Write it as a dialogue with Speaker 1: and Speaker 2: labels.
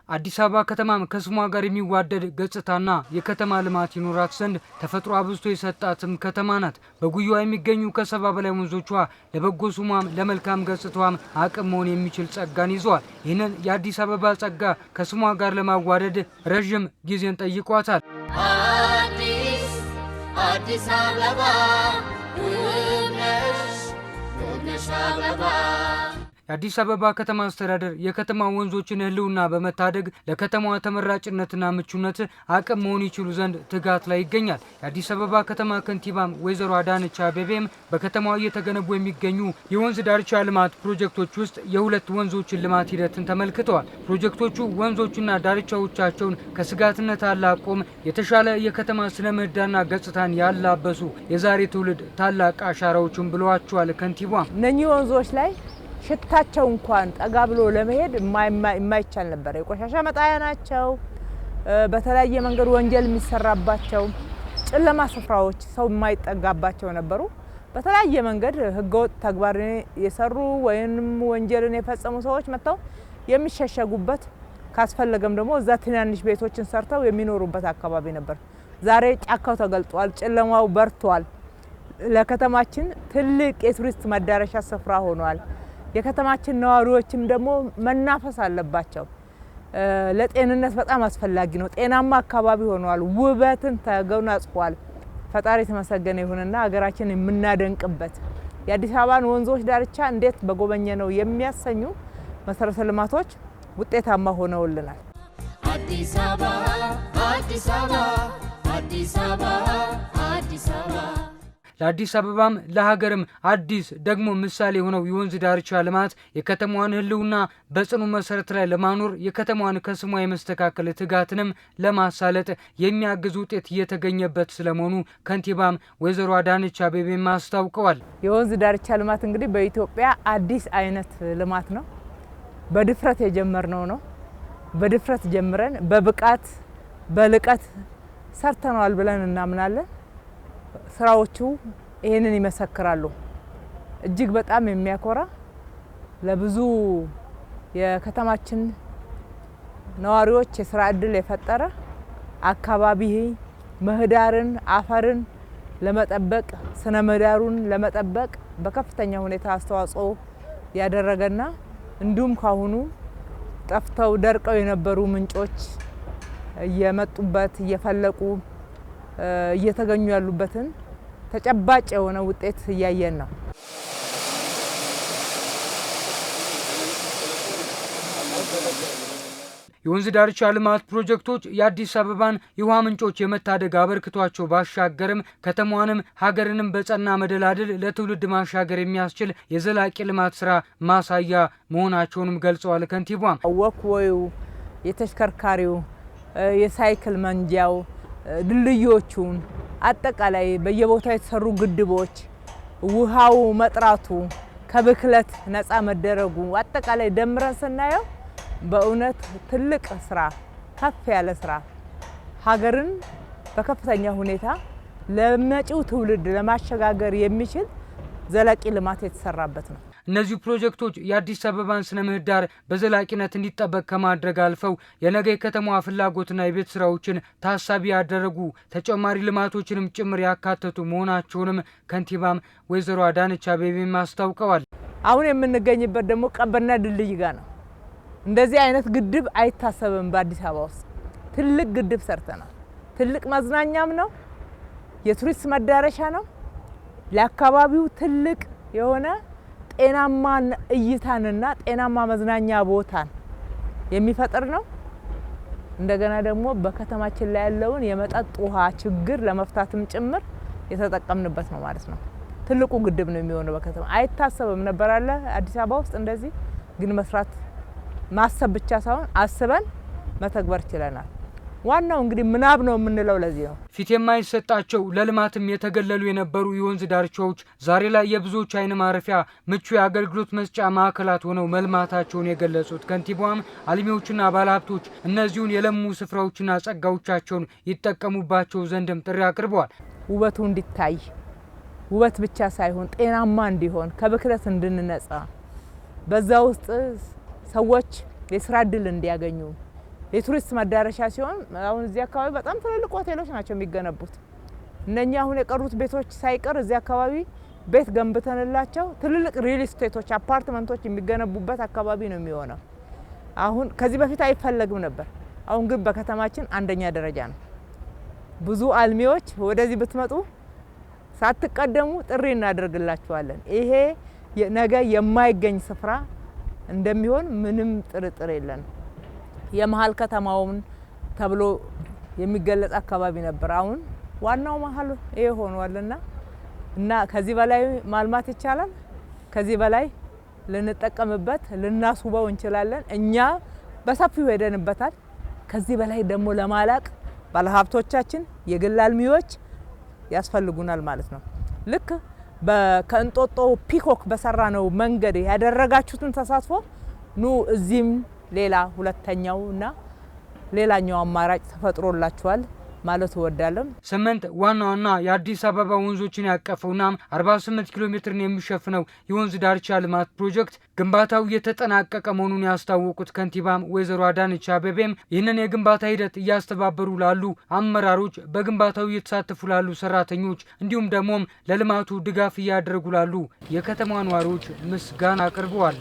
Speaker 1: አዲስ አበባ ከተማም ከስሟ ጋር የሚዋደድ ገጽታና የከተማ ልማት ይኖራት ዘንድ ተፈጥሮ አብዝቶ የሰጣትም ከተማ ናት። በጉያዋ የሚገኙ ከ70 በላይ ወንዞቿ ለበጎ ስሟም ለመልካም ገጽታዋም አቅም መሆን የሚችል ጸጋን ይዘዋል። ይህንን የአዲስ አበባ ጸጋ ከስሟ ጋር ለማዋደድ ረዥም ጊዜን ጠይቋታል። አዲስ አበባ የአዲስ አበባ ከተማ አስተዳደር የከተማ ወንዞችን ህልውና በመታደግ ለከተማዋ ተመራጭነትና ምቹነት አቅም መሆን ይችሉ ዘንድ ትጋት ላይ ይገኛል። የአዲስ አበባ ከተማ ከንቲባም ወይዘሮ አዳነች አቤቤም በከተማዋ እየተገነቡ የሚገኙ የወንዝ ዳርቻ ልማት ፕሮጀክቶች ውስጥ የሁለት ወንዞችን ልማት ሂደትን ተመልክተዋል። ፕሮጀክቶቹ ወንዞቹና ዳርቻዎቻቸውን ከስጋትነት አላቆም የተሻለ የከተማ ስነ ምህዳርና ገጽታን ያላበሱ የዛሬ ትውልድ ታላቅ አሻራዎችን ብለዋቸዋል። ከንቲባ
Speaker 2: እነኚህ ወንዞች ላይ ሽታቸው እንኳን ጠጋ ብሎ ለመሄድ የማይቻል ነበር። የቆሻሻ መጣያ ናቸው። በተለያየ መንገድ ወንጀል የሚሰራባቸው ጨለማ ስፍራዎች፣ ሰው የማይጠጋባቸው ነበሩ። በተለያየ መንገድ ህገወጥ ተግባር የሰሩ ወይም ወንጀልን የፈጸሙ ሰዎች መጥተው የሚሸሸጉበት ካስፈለገም ደግሞ እዛ ትናንሽ ቤቶችን ሰርተው የሚኖሩበት አካባቢ ነበር። ዛሬ ጫካው ተገልጧል፣ ጨለማው በርቷል። ለከተማችን ትልቅ የቱሪስት መዳረሻ ስፍራ ሆኗል። የከተማችን ነዋሪዎችም ደግሞ መናፈስ አለባቸው። ለጤንነት በጣም አስፈላጊ ነው። ጤናማ አካባቢ ሆኗል። ውበትን ተጎናጽፏል። ፈጣሪ የተመሰገነ ይሁንና ሀገራችን የምናደንቅበት የአዲስ አበባን ወንዞች ዳርቻ እንዴት በጎበኘ ነው የሚያሰኙ መሰረተ ልማቶች ውጤታማ ሆነውልናል። አዲስ አበባ አዲስ አበባ አዲስ አበባ አዲስ አበባ ለአዲስ አበባም ለሀገርም አዲስ ደግሞ ምሳሌ የሆነው የወንዝ ዳርቻ ልማት የከተማዋን ህልውና በጽኑ መሰረት ላይ ለማኖር የከተማዋን ከስሟ የመስተካከል ትጋትንም ለማሳለጥ የሚያግዝ ውጤት እየተገኘበት ስለመሆኑ ከንቲባም ወይዘሮ አዳነች አቤቤም አስታውቀዋል። የወንዝ ዳርቻ ልማት እንግዲህ በኢትዮጵያ አዲስ አይነት ልማት ነው። በድፍረት የጀመርነው ነው። በድፍረት ጀምረን በብቃት በልቀት ሰርተናል ብለን እናምናለን። ስራዎቹ ይሄንን ይመሰክራሉ። እጅግ በጣም የሚያኮራ ለብዙ የከተማችን ነዋሪዎች የስራ እድል የፈጠረ አካባቢ ምህዳርን አፈርን ለመጠበቅ ስነ ምህዳሩን ለመጠበቅ በከፍተኛ ሁኔታ አስተዋጽኦ ያደረገና እንዲሁም ካሁኑ ጠፍተው ደርቀው የነበሩ ምንጮች እየመጡበት እየፈለቁ እየተገኙ ያሉበትን ተጨባጭ የሆነ ውጤት እያየን ነው። የወንዝ ዳርቻ ልማት ፕሮጀክቶች የአዲስ አበባን የውሃ ምንጮች የመታደግ አበርክቷቸው ባሻገርም ከተማዋንም ሀገርንም በጸና መደላድል ለትውልድ ማሻገር የሚያስችል የዘላቂ ልማት ስራ ማሳያ መሆናቸውንም ገልጸዋል። ከንቲባም ወክወዩ የተሽከርካሪው የሳይክል መንጃው ድልድዮቹን አጠቃላይ በየቦታው የተሰሩ ግድቦች ውሃው መጥራቱ ከብክለት ነፃ መደረጉ አጠቃላይ ደምረን ስናየው በእውነት ትልቅ ስራ ከፍ ያለ ስራ ሀገርን በከፍተኛ ሁኔታ ለመጪው ትውልድ ለማሸጋገር የሚችል ዘላቂ ልማት የተሰራበት ነው። እነዚህ ፕሮጀክቶች የአዲስ አበባን ስነ ምህዳር በዘላቂነት እንዲጠበቅ ከማድረግ አልፈው የነገ የከተማዋ ፍላጎትና የቤት ስራዎችን ታሳቢ ያደረጉ ተጨማሪ ልማቶችንም ጭምር ያካተቱ መሆናቸውንም ከንቲባም ወይዘሮ አዳነች አቤቤም አስታውቀዋል። አሁን የምንገኝበት ደግሞ ቀበና ድልድይ ጋር ነው። እንደዚህ አይነት ግድብ አይታሰብም በአዲስ አበባ ውስጥ። ትልቅ ግድብ ሰርተናል። ትልቅ መዝናኛም ነው፣ የቱሪስት መዳረሻ ነው። ለአካባቢው ትልቅ የሆነ ጤናማ እይታንና ጤናማ መዝናኛ ቦታን የሚፈጥር ነው። እንደገና ደግሞ በከተማችን ላይ ያለውን የመጠጥ ውሃ ችግር ለመፍታትም ጭምር የተጠቀምንበት ነው ማለት ነው። ትልቁ ግድብ ነው የሚሆነው በከተማ አይታሰብም ነበር አለ አዲስ አበባ ውስጥ። እንደዚህ ግን መስራት ማሰብ ብቻ ሳይሆን አስበን መተግበር ችለናል። ዋናው እንግዲህ ምናብ ነው የምንለው ለዚህ ነው። ፊት የማይሰጣቸው ለልማትም የተገለሉ የነበሩ የወንዝ ዳርቻዎች ዛሬ ላይ የብዙዎች አይን ማረፊያ ምቹ የአገልግሎት መስጫ ማዕከላት ሆነው መልማታቸውን የገለጹት ከንቲባም አልሚዎችና ባለሀብቶች እነዚሁን የለሙ ስፍራዎችና ጸጋዎቻቸውን ይጠቀሙባቸው ዘንድም ጥሪ አቅርበዋል። ውበቱ እንዲታይ ውበት ብቻ ሳይሆን ጤናማ እንዲሆን ከብክለት እንድንነጻ በዛ ውስጥ ሰዎች የስራ እድል እንዲያገኙ የቱሪስት መዳረሻ ሲሆን አሁን እዚህ አካባቢ በጣም ትልልቅ ሆቴሎች ናቸው የሚገነቡት። እነኛ አሁን የቀሩት ቤቶች ሳይቀር እዚህ አካባቢ ቤት ገንብተንላቸው ትልልቅ ሪል ስቴቶች አፓርትመንቶች የሚገነቡበት አካባቢ ነው የሚሆነው። አሁን ከዚህ በፊት አይፈለግም ነበር። አሁን ግን በከተማችን አንደኛ ደረጃ ነው። ብዙ አልሚዎች ወደዚህ ብትመጡ ሳትቀደሙ ጥሪ እናደርግላችኋለን። ይሄ ነገ የማይገኝ ስፍራ እንደሚሆን ምንም ጥርጥር የለንም። የመሃል ከተማውን ተብሎ የሚገለጽ አካባቢ ነበር። አሁን ዋናው መሃል ይሄ ሆኗልና እና ከዚህ በላይ ማልማት ይቻላል። ከዚህ በላይ ልንጠቀምበት ልናስውበው እንችላለን። እኛ በሰፊው ሄደንበታል። ከዚህ በላይ ደግሞ ለማላቅ ባለሀብቶቻችን የግል አልሚዎች ያስፈልጉናል ማለት ነው። ልክ ከእንጦጦ ፒኮክ በሰራ ነው መንገድ ያደረጋችሁትን ተሳትፎ ኑ እዚህም ሌላ ሁለተኛውና ሌላኛው አማራጭ ተፈጥሮላችኋል ማለት እወዳለሁ።
Speaker 1: 8 ዋና ዋና የአዲስ አበባ ወንዞችን ያቀፈውና 48 ኪሎ ሜትርን የሚሸፍነው የወንዝ ዳርቻ ልማት ፕሮጀክት ግንባታው እየተጠናቀቀ መሆኑን ያስታወቁት ከንቲባም ወይዘሮ አዳነች አቤቤም ይህንን የግንባታ ሂደት እያስተባበሩ ላሉ አመራሮች፣ በግንባታው እየተሳተፉ ላሉ ሰራተኞች እንዲሁም ደግሞ ለልማቱ ድጋፍ እያደረጉ ላሉ የከተማ ነዋሪዎች ምስጋና አቅርበዋል።